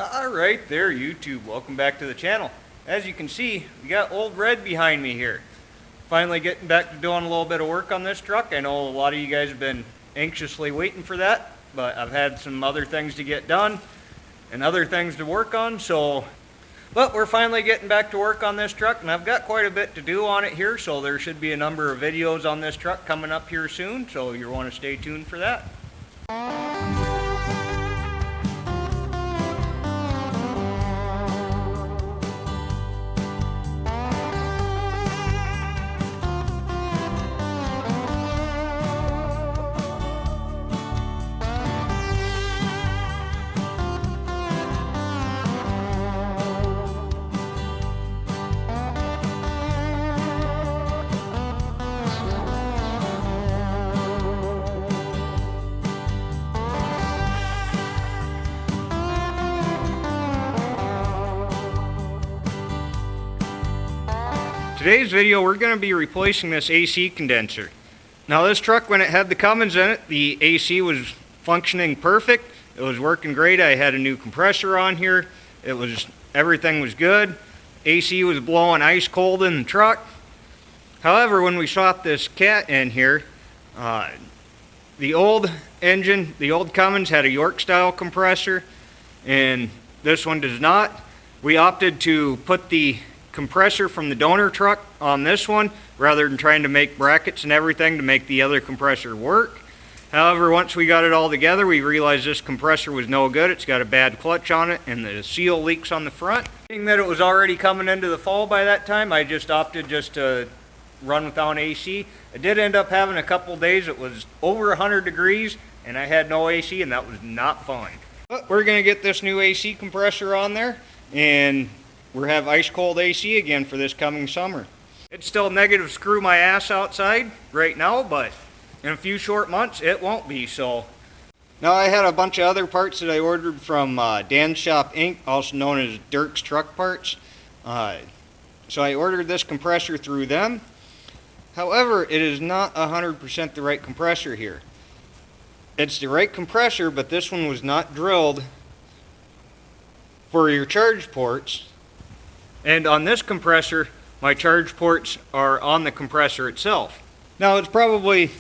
Alright there YouTube, welcome back to the channel. As you can see, we got old Red behind me here. Finally getting back to doing a little bit of work on this truck. I know a lot of you guys have been anxiously waiting for that, but I've had some other things to get done and other things to work on, but we're finally getting back to work on this truck, and I've got quite a bit to do on it here, so there should be a number of videos on this truck coming up here soon, so you'll want to stay tuned for that. Today's video, we're going to be replacing this AC condenser. Now this truck, when it had the Cummins in it, the AC was functioning perfect. It was working great. I had a new compressor on here. Everything was good. AC was blowing ice cold in the truck. However, when we swapped this cat in here, the old engine, the old Cummins had a York style compressor, and this one does not. We opted to put the compressor from the donor truck on this one rather than trying to make brackets and everything to make the other compressor work. However, once we got it all together, we realized this compressor was no good. It's got a bad clutch on it and the seal leaks on the front. Being that it was already coming into the fall by that time, I just opted to run without AC. I did end up having a couple days it was over 100 degrees and I had no AC, and that was not fun. But we're going to get this new AC compressor on there, and we'll have ice cold AC again for this coming summer. It's still negative screw my ass outside right now, but in a few short months it won't be. So now I had a bunch of other parts that I ordered from Dan's Shop Inc., also known as Dirk's Truck Parts. So I ordered this compressor through them. However, it is not 100% the right compressor here. It's the right compressor, but this one was not drilled for your charge ports. And on this compressor, my charge ports are on the compressor itself. Now, it's probably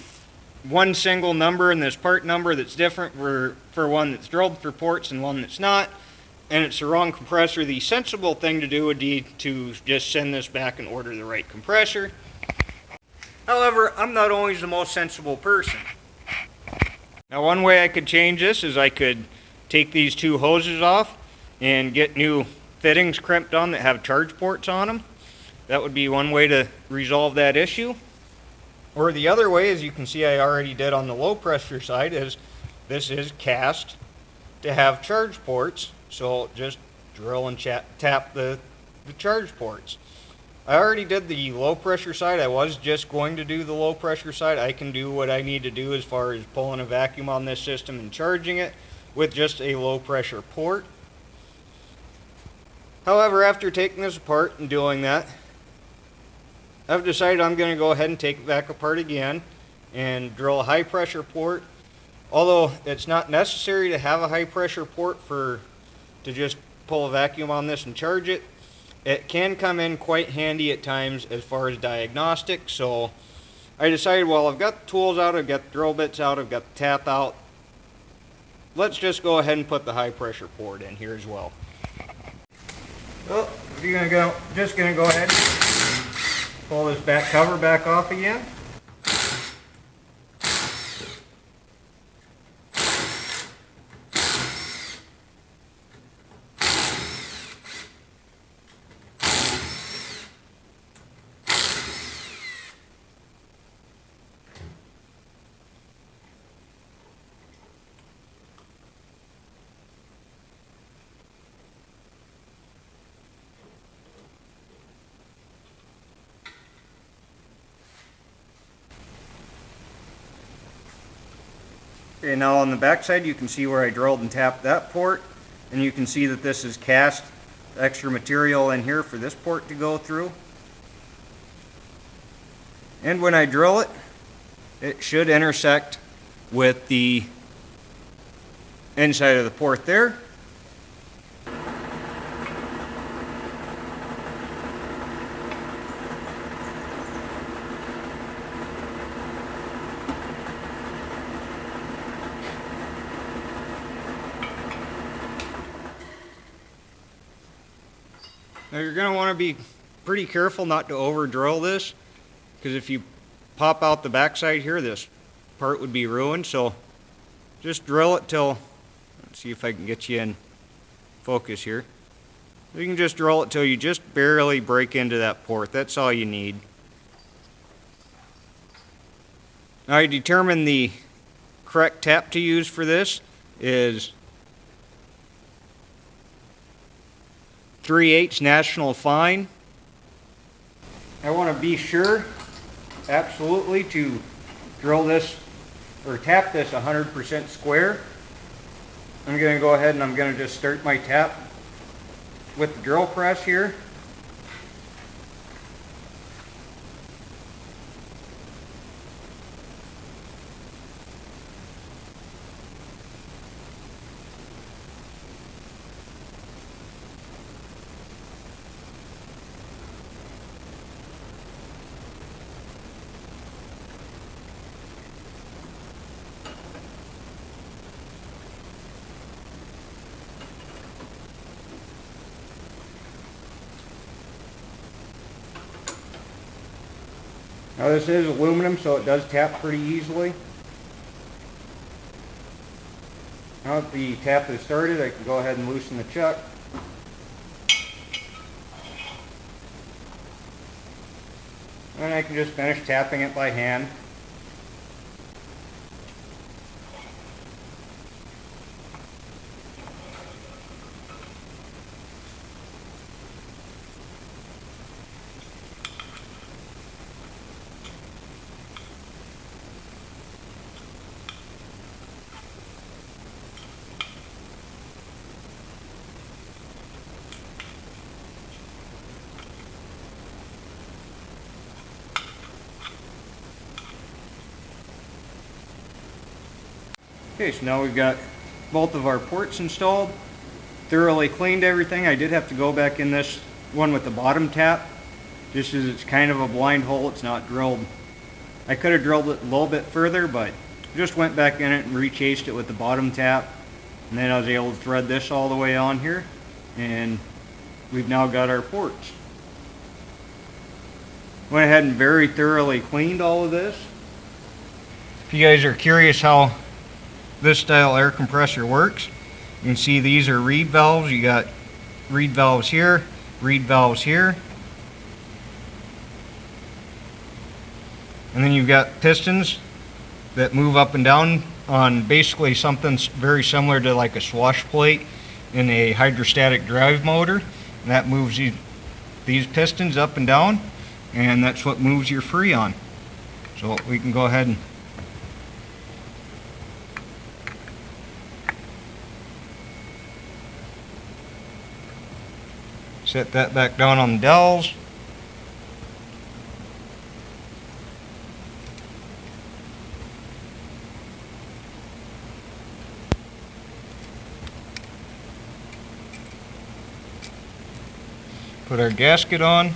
one single number in this part number that's different for one that's drilled for ports and one that's not, and it's the wrong compressor. The sensible thing to do would be to just send this back and order the right compressor. However, I'm not always the most sensible person. Now, one way I could change this is I could take these two hoses off and get new fittings crimped on that have charge ports on them. That would be one way to resolve that issue. Or the other way, as you can see I already did on the low pressure side, is this is cast to have charge ports, so just drill and tap the charge ports. I already did the low pressure side. I was just going to do the low pressure side. I can do what I need to do as far as pulling a vacuum on this system and charging it with just a low pressure port. However, after taking this apart and doing that, I've decided I'm going to go ahead and take it back apart again and drill a high pressure port. Although it's not necessary to have a high pressure port to just pull a vacuum on this and charge it. It can come in quite handy at times as far as diagnostics. So I decided, well, I've got the tools out, I've got the drill bits out, I've got the tap out. Let's just go ahead and put the high pressure port in here as well. Well, we're just going to go ahead and pull this back cover back off again. Okay, now on the back side you can see where I drilled and tapped that port, and you can see that this is cast extra material in here for this port to go through. And when I drill it, it should intersect with the inside of the port there. Now you're going to want to be pretty careful not to over drill this, because if you pop out the backside here, this part would be ruined. So just drill it till, let's see if I can get you in focus here. You can just drill it till you just barely break into that port. That's all you need. Now I determined the correct tap to use for this is 3/8 National Fine. I want to be sure absolutely to drill this or tap this 100% square. I'm going to go ahead and I'm going to just start my tap with the drill press here. Now this is aluminum, so it does tap pretty easily. Now that the tap is started, I can go ahead and loosen the chuck. And I can just finish tapping it by hand. Okay, so now we've got both of our ports installed, thoroughly cleaned everything. I did have to go back in this one with the bottom tap, just as it's kind of a blind hole, it's not drilled. I could have drilled it a little bit further, but just went back in it and rechased it with the bottom tap. And then I was able to thread this all the way on here, and we've now got our ports. Went ahead and very thoroughly cleaned all of this. If you guys are curious how this style air compressor works, you can see these are reed valves. You got reed valves here, reed valves here, and then you've got pistons that move up and down on basically something very similar to like a swash plate in a hydrostatic drive motor, and that moves these pistons up and down, and that's what moves your Freon. So we can go ahead and set that back down on the dowels. Put our gasket on.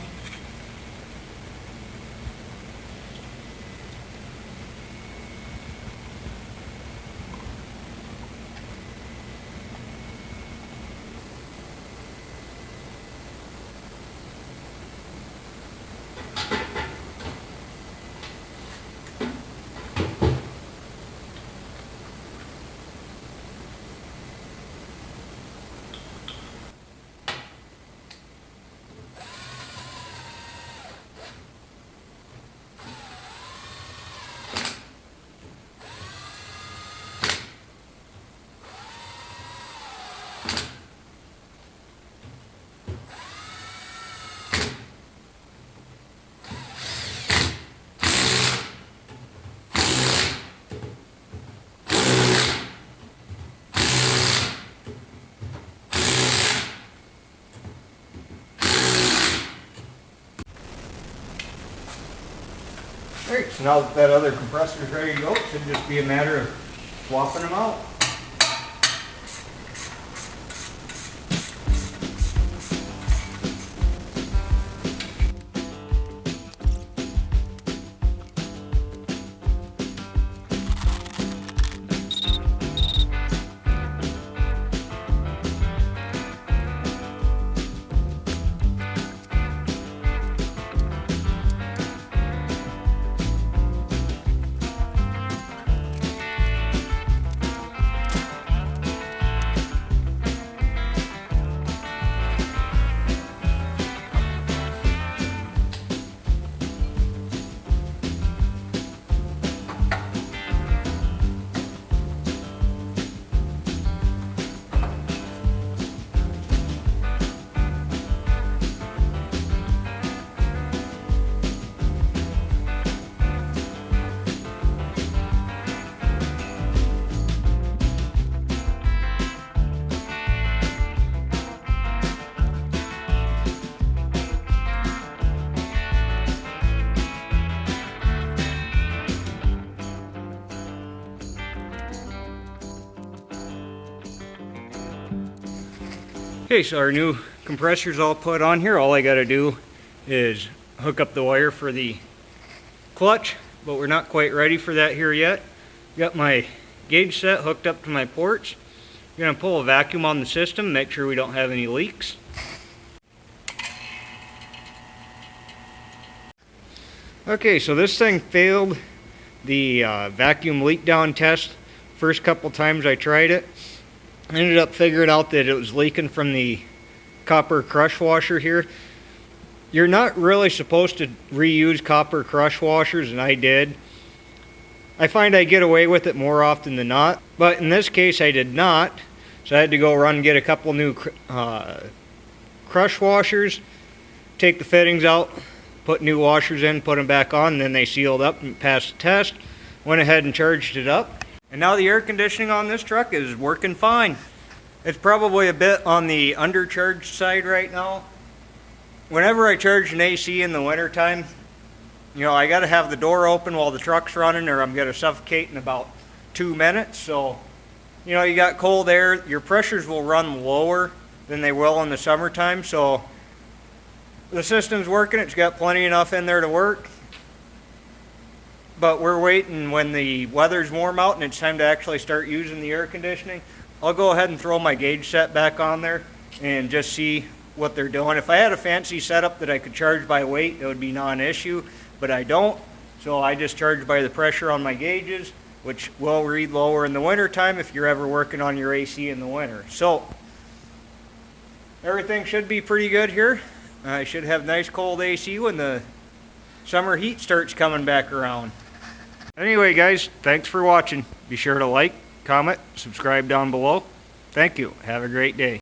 Alright, so now that other compressor is ready to go, it should just be a matter of swapping them out. Okay, so our new compressor's all put on here. All I gotta do is hook up the wire for the clutch, but we're not quite ready for that here yet. Got my gauge set hooked up to my ports. I'm gonna pull a vacuum on the system, make sure we don't have any leaks. Okay, so this thing failed the vacuum leak down test first couple times I tried it. I ended up figuring out that it was leaking from the copper crush washer here. You're not really supposed to reuse copper crush washers, and I did. I find I get away with it more often than not, but in this case I did not, so I had to go run and get a couple new crush washers, take the fittings out, put new washers in, put them back on, and then they sealed up and passed the test. Went ahead and charged it up. And now the air conditioning on this truck is working fine. It's probably a bit on the undercharged side right now. Whenever I charge an AC in the wintertime, you know, I gotta have the door open while the truck's running or I'm gonna suffocate in about 2 minutes. So, you know, you got cold air, your pressures will run lower than they will in the summertime. So the system's working, it's got plenty enough in there to work. But we're waiting when the weather's warm out and it's time to actually start using the air conditioning. I'll go ahead and throw my gauge set back on there and just see what they're doing. If I had a fancy setup that I could charge by weight, it would be non-issue, but I don't. So I just charge by the pressure on my gauges, which will read lower in the winter time if you're ever working on your AC in the winter. So everything should be pretty good here. I should have nice cold AC when the summer heat starts coming back around. Anyway guys, thanks for watching. Be sure to like, comment, subscribe down below. Thank you. Have a great day.